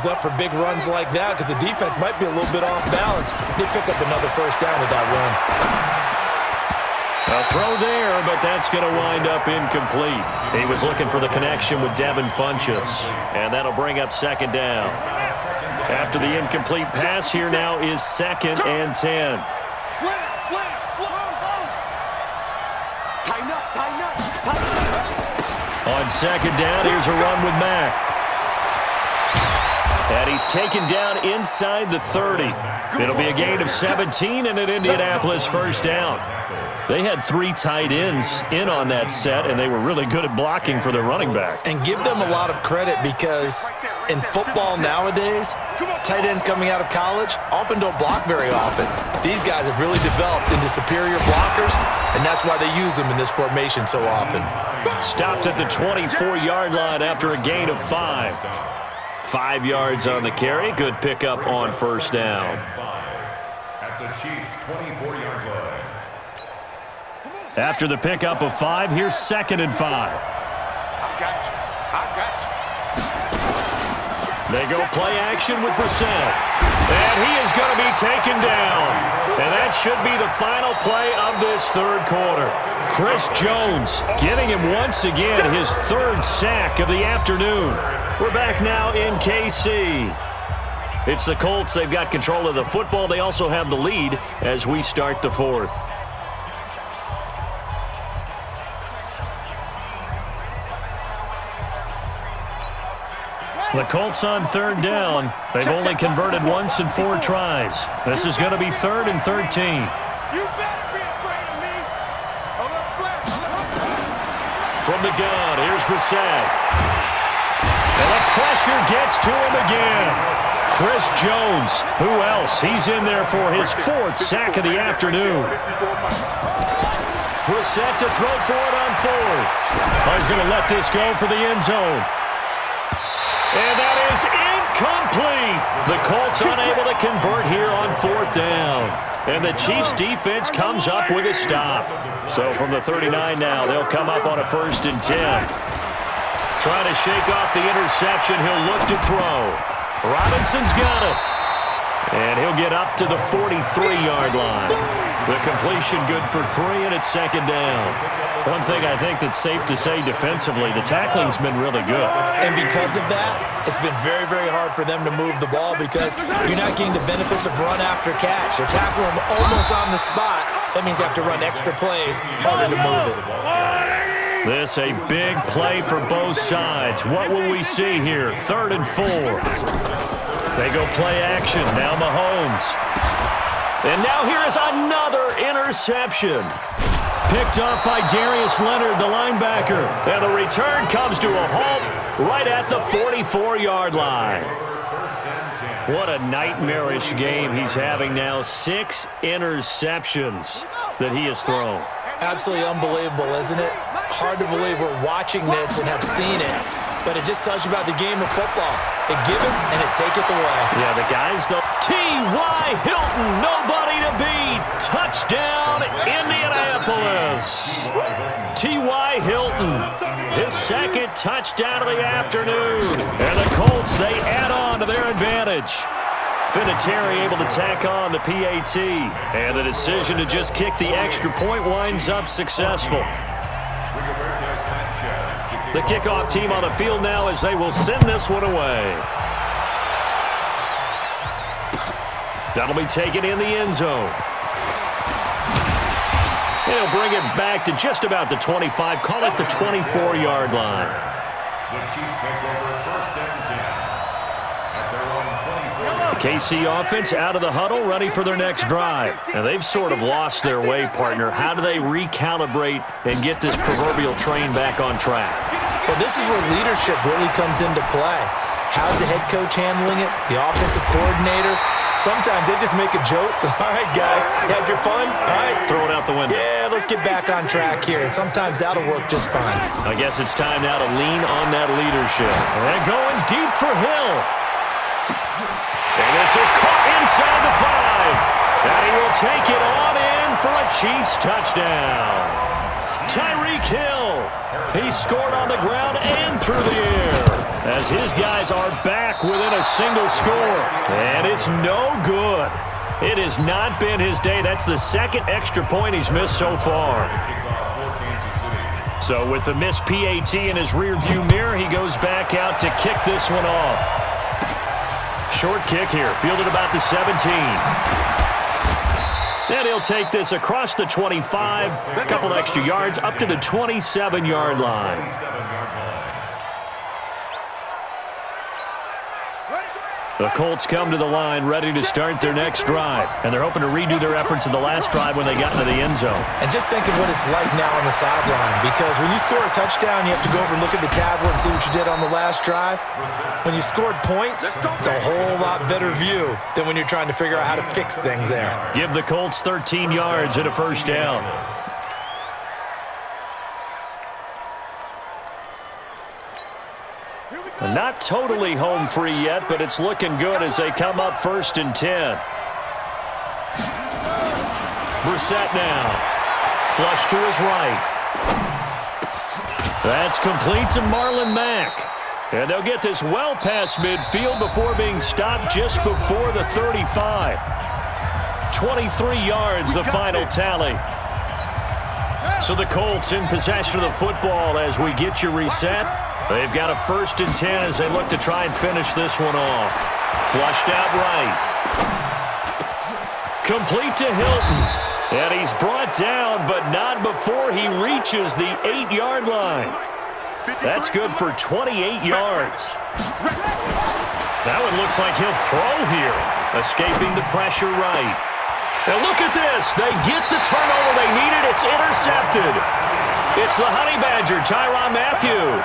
things up for big runs like that because the defense might be a little bit off balance. They pick up another first down with that run. A throw there, but that's going to wind up incomplete. He was looking for the connection with Devin Funchess, and that'll bring up second down. After the incomplete pass, here now is 2nd and 10. On second down, here's a run with Mack. And he's taken down inside the 30. It'll be a gain of 17 and an Indianapolis first down. They had 3 tight ends in on that set, and they were really good at blocking for their running back. And give them a lot of credit because in football nowadays, tight ends coming out of college often don't block very often. These guys have really developed into superior blockers, and that's why they use them in this formation so often. Stopped at the 24-yard line after a gain of 5. 5 yards on the carry. Good pickup on first down. At the Chiefs' 24-yard line. After the pickup of 5, here's 2nd and 5. I got you. They go play action with Brissett. And he is going to be taken down. And that should be the final play of this third quarter. Chris Jones getting him once again his 3rd sack of the afternoon. We're back now in KC. It's the Colts. They've got control of the football. They also have the lead as we start the 4th. The Colts on 3rd down. They've only converted once in 4 tries. This is going to be 3rd and 13. You better be afraid of me. From the gun, here's Brissett. And the pressure gets to him again. Chris Jones, who else? He's in there for his 4th sack of the afternoon. Brissett to throw for it on 4th. Oh, he's going to let this go for the end zone. And that is incomplete. The Colts unable to convert here on 4th down. And the Chiefs defense comes up with a stop. So from the 39 now, they'll come up on a 1st and 10. Trying to shake off the interception. He'll look to throw. Robinson's got it. And he'll get up to the 43-yard line. The completion good for 3, and it's 2nd down. One thing I think that's safe to say defensively, the tackling's been really good. And because of that, it's been very, very hard for them to move the ball because you're not getting the benefits of run after catch. They're tackling them almost on the spot. That means you have to run extra plays, harder to move it. This a big play for both sides. What will we see here? 3rd and 4. They go play action. Now Mahomes. And now here is another interception. Picked up by Darius Leonard, the linebacker. And the return comes to a halt right at the 44-yard line. What a nightmarish game he's having now. 6 interceptions that he has thrown. Absolutely unbelievable, isn't it? Hard to believe we're watching this and have seen it, but it just tells you about the game of football. It giveth and it taketh away. Yeah, the guys, though. T.Y. Hilton, nobody to beat. Touchdown, Indianapolis. T.Y. Hilton, his 2nd touchdown of the afternoon. And the Colts, they add on to their advantage. Vinatieri able to tack on the PAT. And the decision to just kick the extra point winds up successful. The kickoff team on the field now as they will send this one away. That'll be taken in the end zone. He'll bring it back to just about the 25. Call it the 24-yard line. The Chiefs take over 1st and 10. At their own 24. KC offense out of the huddle, ready for their next drive. And they've sort of lost their way, partner. How do they recalibrate and get this proverbial train back on track? Well, this is where leadership really comes into play. How's the head coach handling it? The offensive coordinator? Sometimes they just make a joke. All right, guys, had your fun? All right. Throw it out the window. Yeah, let's get back on track here. And sometimes that'll work just fine. I guess it's time now to lean on that leadership. And going deep for Hill. And this is caught inside the 5. And he will take it on in for a Chiefs touchdown. Tyreek Hill He scored on the ground and through the air as his guys are back within a single score. And it's no good. It has not been his day. That's the second extra point he's missed so far. So with the missed PAT in his rearview mirror, he goes back out to kick this one off. Short kick here, fielded about the 17. And he'll take this across the 25, a couple extra yards, up to the 27-yard line. The Colts come to the line ready to start their next drive. And they're hoping to redo their efforts in the last drive when they got into the end zone. And just think of what it's like now on the sideline, because when you score a touchdown, you have to go over and look at the tablet and see what you did on the last drive. When you scored points, it's a whole lot better view than when you're trying to figure out how to fix things there. Give the Colts 13 yards and a first down. Not totally home free yet, but it's looking good as they come up 1st and 10. Brissett now. Flush to his right. That's complete to Marlon Mack. And they'll get this well past midfield before being stopped just before the 35. 23 yards, the final tally. So the Colts in possession of the football as we get you reset. They've got a 1st and 10 as they look to try and finish this one off. Flushed out right. Complete to Hilton. And he's brought down, but not before he reaches the 8-yard line. That's good for 28 yards. That one looks like he'll throw here. Escaping the pressure right. Now look at this. They get the turnover they needed. It's intercepted. It's the Honey Badger, Tyrann Mathieu.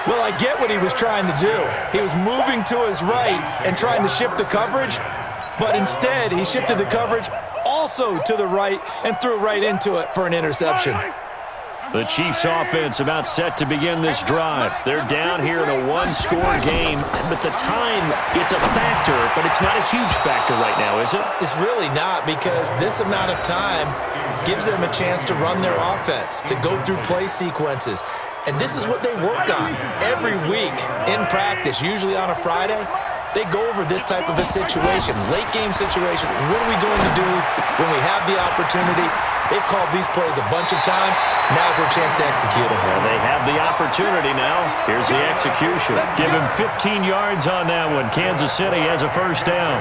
Well, I get what he was trying to do. He was moving to his right and trying to shift the coverage, but instead he shifted the coverage also to the right and threw right into it for an interception. The Chiefs offense about set to begin this drive. They're down here in a one-score game, but the time, it's a factor, but it's not a huge factor right now, is it? It's really not, because this amount of time gives them a chance to run their offense, to go through play sequences. And this is what they work on every week in practice, usually on a Friday. They go over this type of a situation, late game situation. What are we going to do when we have the opportunity? They've called these plays a bunch of times. Now's their chance to execute them. Well, they have the opportunity now. Here's the execution. Give him 15 yards on that one. Kansas City has a first down.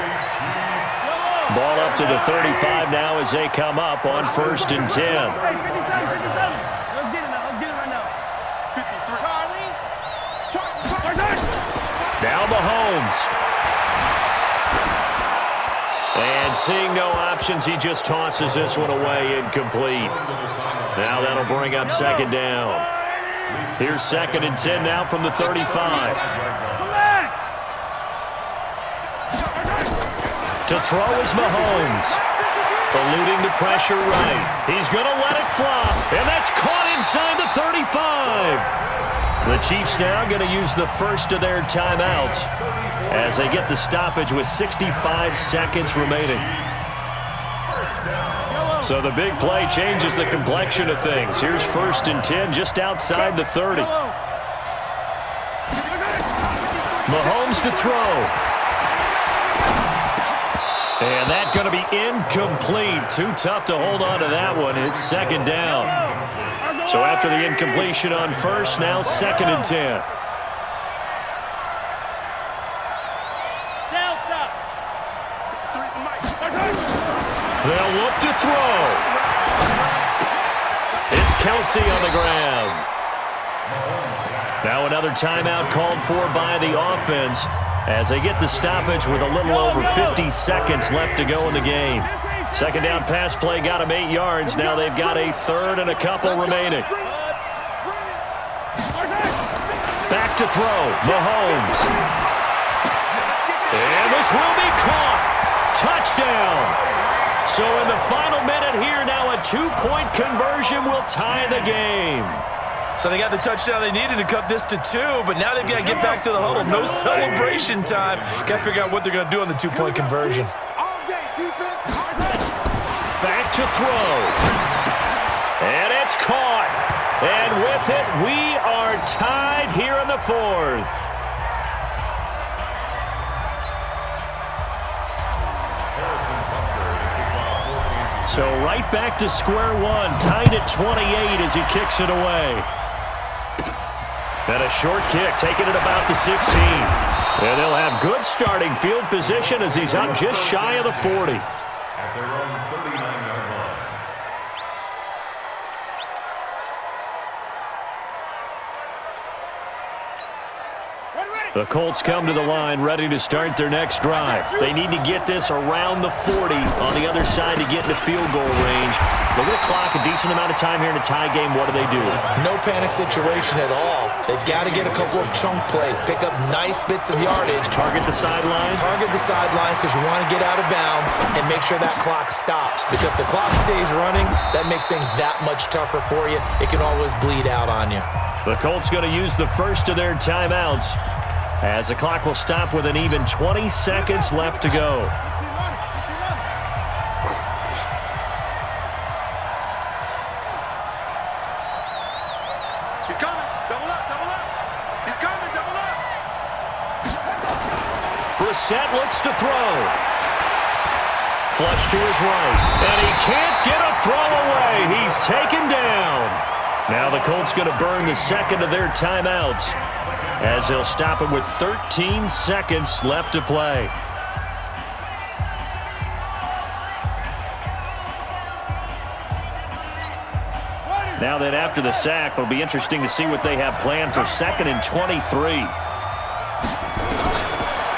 Ball up to the 35 now as they come up on 1st and 10. Now Mahomes. And seeing no options, he just tosses this one away incomplete. Now that'll bring up 2nd down. Here's 2nd and 10 now from the 35. To throw is Mahomes. Eluding the pressure right. He's going to let it flop. And that's caught inside the 35. The Chiefs now going to use the first of their timeouts as they get the stoppage with 65 seconds remaining. So the big play changes the complexion of things. Here's 1st and 10 just outside the 30. Mahomes to throw. And that's going to be incomplete. Too tough to hold on to that one. It's 2nd down. So after the incompletion on 1st, now 2nd and 10. They'll look to throw. It's Kelsey on the ground. Now another timeout called for by the offense as they get the stoppage with a little over 50 seconds left to go in the game. 2nd down pass play got him 8 yards. Now they've got a 3rd and a couple remaining. Back to throw. Mahomes. And this will be caught. Touchdown. So in the final minute here, now a 2-point conversion will tie the game. So they got the touchdown they needed to cut this to 2, but now they've got to get back to the huddle. No celebration time. Got to figure out what they're going to do on the 2-point conversion. Back to throw. And it's caught. And with with it. We are tied here in the fourth. So right back to square one, tied at 28 as he kicks it away. And a short kick, taking it about the 16. And they'll have good starting field position as he's up just shy of the 40. At their own 39-yard line. The Colts come to the line ready to start their next drive. They need to get this around the 40 on the other side to get into field goal range. Look at the clock, a decent amount of time here in a tie game. What do? No panic situation at all. They've got to get a couple of chunk plays, pick up nice bits of yardage. Target the sidelines? Target the sidelines because you want to get out of bounds and make sure that clock stops. Because if the clock stays running, that makes things that much tougher for you. It can always bleed out on you. The Colts going to use the first of their timeouts, as the clock will stop with an even 20 seconds left to go. He's coming. Double up, double up. He's coming, double up. Brissett looks to throw. Flush to his right. And he can't get a throw away. He's taken down. Now the Colts going to burn the second of their timeouts, as they'll stop it with 13 seconds left to play. Now that after the sack, it'll be interesting to see what they have planned for 2nd and 23.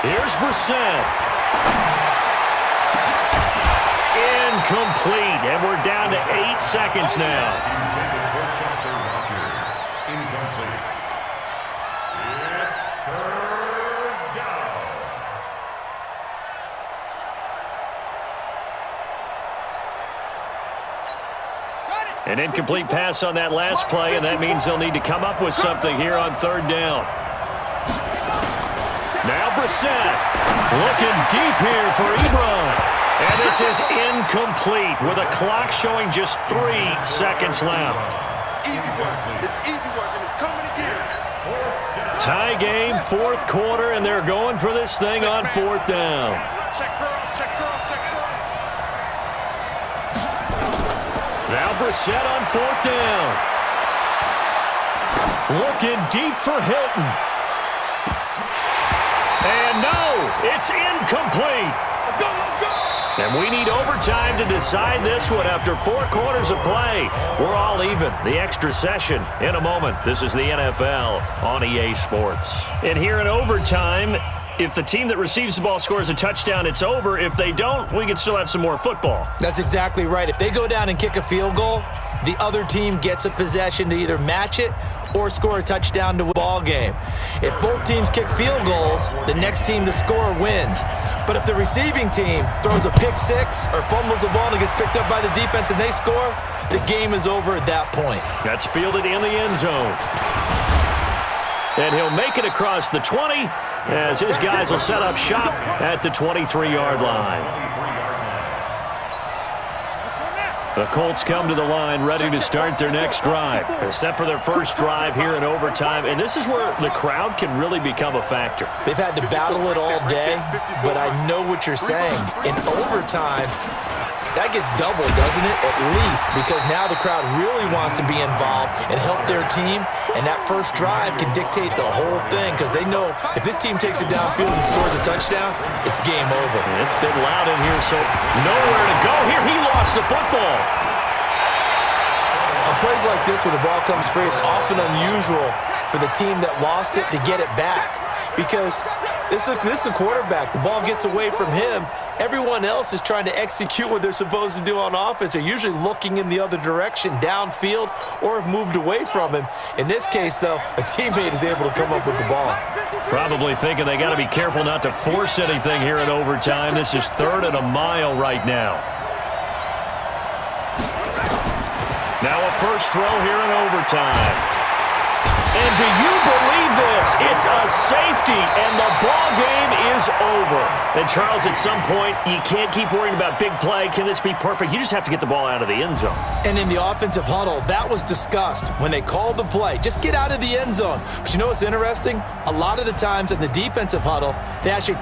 Here's Brissett. Incomplete, and we're down to 8 seconds now. An incomplete pass on that last play, and that means they'll need to come up with something here on 3rd down. Now Brissett looking deep here for Ebron. And this is incomplete with a clock showing just 3 seconds left. Easy work. It's easy work, and it's coming again. Tie game, 4th quarter, and they're going for this thing on 4th down. Check curls, check curls, check curls. Now Brissett on 4th down. Looking deep for Hilton. And no, it's incomplete. Let's go, let's go. And we need overtime to decide this one after 4 quarters of play. We're all even. The extra session in a moment. This is the NFL on EA Sports. And here in overtime, if the team that receives the ball scores a touchdown, it's over. If they don't, we can still have some more football. That's exactly right. If they go down and kick a field goal, the other team gets a possession to either match it or score a touchdown to win the ball game. If both teams kick field goals, the next team to score wins. But if the receiving team throws a pick six or fumbles the ball and gets picked up by the defense and they score, the game is over at that point. That's fielded in the end zone. And he'll make it across the 20 as his guys will set up shop at the 23-yard line. The Colts come to the line ready to start their next drive. They're set for their first drive here in overtime, and this is where the crowd can really become a factor. They've had to battle it all day, but I know what you're saying. In overtime, that gets doubled, doesn't it? At least, because now the crowd really wants to be involved and help their team, and that first drive can dictate the whole thing because they know if this team takes it downfield and scores a touchdown, it's game over. And it's been loud in here, so nowhere to go here. He lost the football. On plays like this where the ball comes free, it's often unusual for the team that lost it to get it back because this is a quarterback. The ball gets away from him. Everyone else is trying to execute what they're supposed to do on offense. They're usually looking in the other direction, downfield, or have moved away from him. In this case, though, a teammate is able to come up with the ball. Probably thinking they got to be careful not to force anything here in overtime. This is 3rd and a mile right now. Now a first throw here in overtime. And do you believe this? It's a safety, and the ball game is over. And, Charles, at some point, you can't keep worrying about big play. Can this be perfect? You just have to get the ball out of the end zone. And in the offensive huddle, that was discussed when they called the play. Just get out of the end zone. But you know what's interesting? A lot of the times in the defensive huddle, they actually